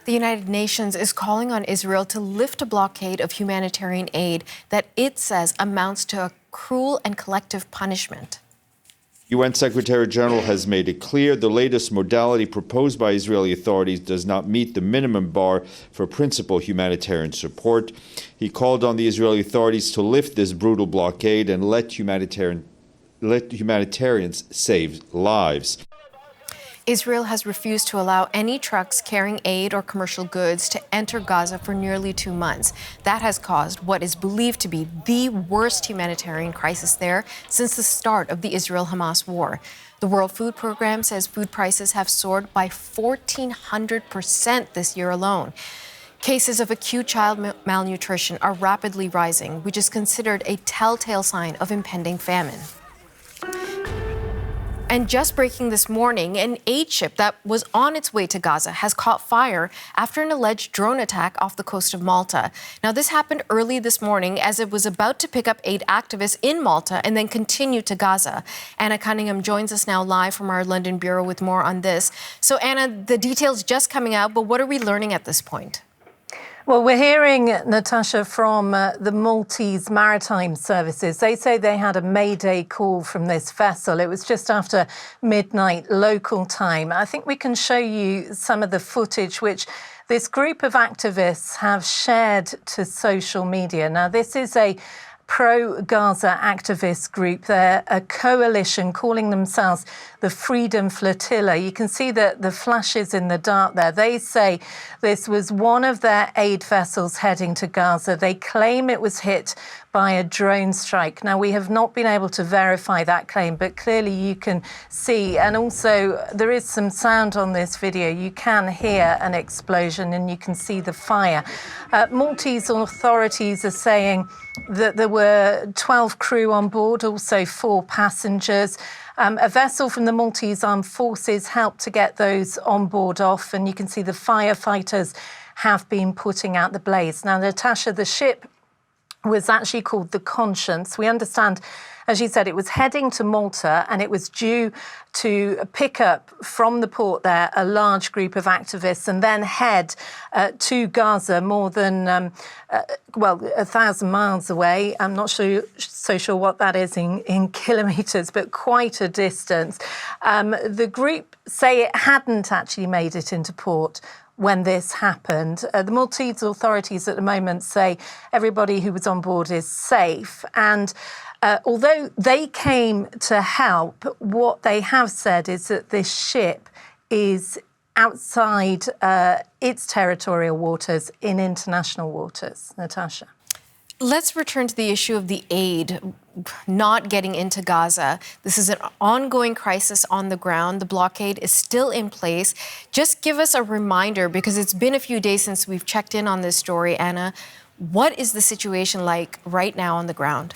The United Nations is calling on Israel to lift a blockade of humanitarian aid that it says amounts to a cruel and collective punishment. UN Secretary General has made it clear the latest modality proposed by Israeli authorities does not meet the minimum bar for principal humanitarian support. He called on the Israeli authorities to lift this brutal blockade and let humanitarians save lives. Israel has refused to allow any trucks carrying aid or commercial goods to enter Gaza for nearly 2 months. That has caused what is believed to be the worst humanitarian crisis there since the start of the Israel-Hamas war. The World Food Programme says food prices have soared by 1,400% this year alone. Cases of acute child malnutrition are rapidly rising, which is considered a telltale sign of impending famine. And just breaking this morning, an aid ship that was on its way to Gaza has caught fire after an alleged drone attack off the coast of Malta. Now, this happened early this morning as it was about to pick up aid activists in Malta and then continue to Gaza. Anna Cunningham joins us now live from our London bureau with more on this. So, Anna, the details just coming out, but what are we learning at this point? Well, we're hearing, Natasha, from the Maltese Maritime Services. They say they had a mayday call from this vessel. It was just after midnight local time. I think we can show you some of the footage which this group of activists have shared to social media. Now, this is a pro-Gaza activist group. They're a coalition calling themselves the Freedom Flotilla. You can see the flashes in the dark there. They say this was one of their aid vessels heading to Gaza. They claim it was hit by a drone strike. Now, we have not been able to verify that claim, but clearly you can see, and also there is some sound on this video. You can hear an explosion and you can see the fire. Maltese authorities are saying that there were 12 crew on board, also 4 passengers. A vessel from the Maltese Armed Forces helped to get those on board off, and you can see the firefighters have been putting out the blaze. Now, Natasha, the ship was actually called the Conscience. We understand, as you said, it was heading to Malta and it was due to pick up from the port there a large group of activists and then head to Gaza, more than, 1,000 miles away. I'm not so sure what that is in kilometres, but quite a distance. The group say it hadn't actually made it into port when this happened. The Maltese authorities at the moment say everybody who was on board is safe. And although they came to help, what they have said is that this ship is outside its territorial waters in international waters. Natasha. Let's return to the issue of the aid not getting into Gaza. This is an ongoing crisis on the ground. The blockade is still in place. Just give us a reminder, because it's been a few days since we've checked in on this story, Anna. What is the situation like right now on the ground?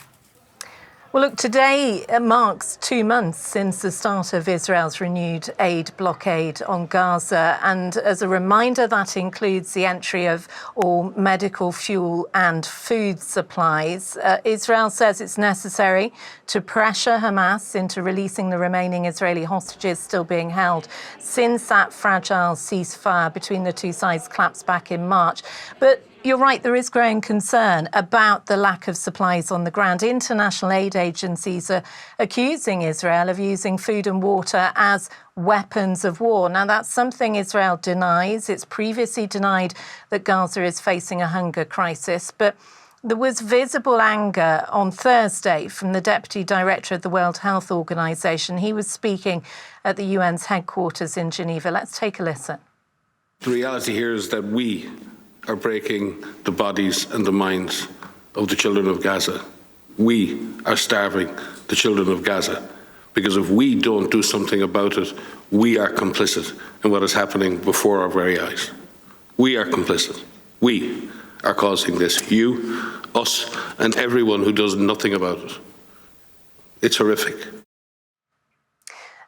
Well, look, today marks 2 months since the start of Israel's renewed aid blockade on Gaza. And as a reminder, that includes the entry of all medical, fuel and food supplies. Israel says it's necessary to pressure Hamas into releasing the remaining Israeli hostages still being held since that fragile ceasefire between the two sides collapsed back in March. But you're right, there is growing concern about the lack of supplies on the ground. International aid agencies are accusing Israel of using food and water as weapons of war. Now, that's something Israel denies. It's previously denied that Gaza is facing a hunger crisis. But there was visible anger on Thursday from the Deputy Director of the World Health Organization. He was speaking at the UN's headquarters in Geneva. Let's take a listen. The reality here is that we are breaking the bodies and the minds of the children of Gaza. We are starving the children of Gaza, because if we don't do something about it, we are complicit in what is happening before our very eyes. We are complicit. We are causing this. You, us, and everyone who does nothing about it. It's horrific.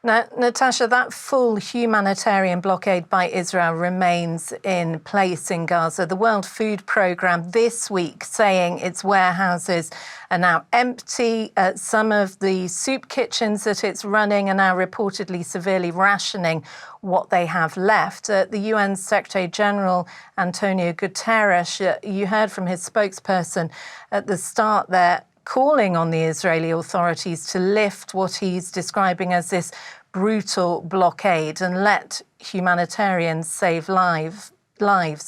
Now, Natasha, that full humanitarian blockade by Israel remains in place in Gaza. The World Food Programme this week saying its warehouses are now empty. Some of the soup kitchens that it's running are now reportedly severely rationing what they have left. The UN Secretary General Antonio Guterres, you heard from his spokesperson at the start there, calling on the Israeli authorities to lift what he's describing as this brutal blockade and let humanitarians save lives.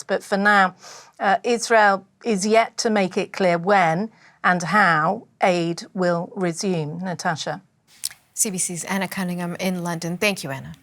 But for now, Israel is yet to make it clear when and how aid will resume. Natasha. CBC's Anna Cunningham in London. Thank you, Anna.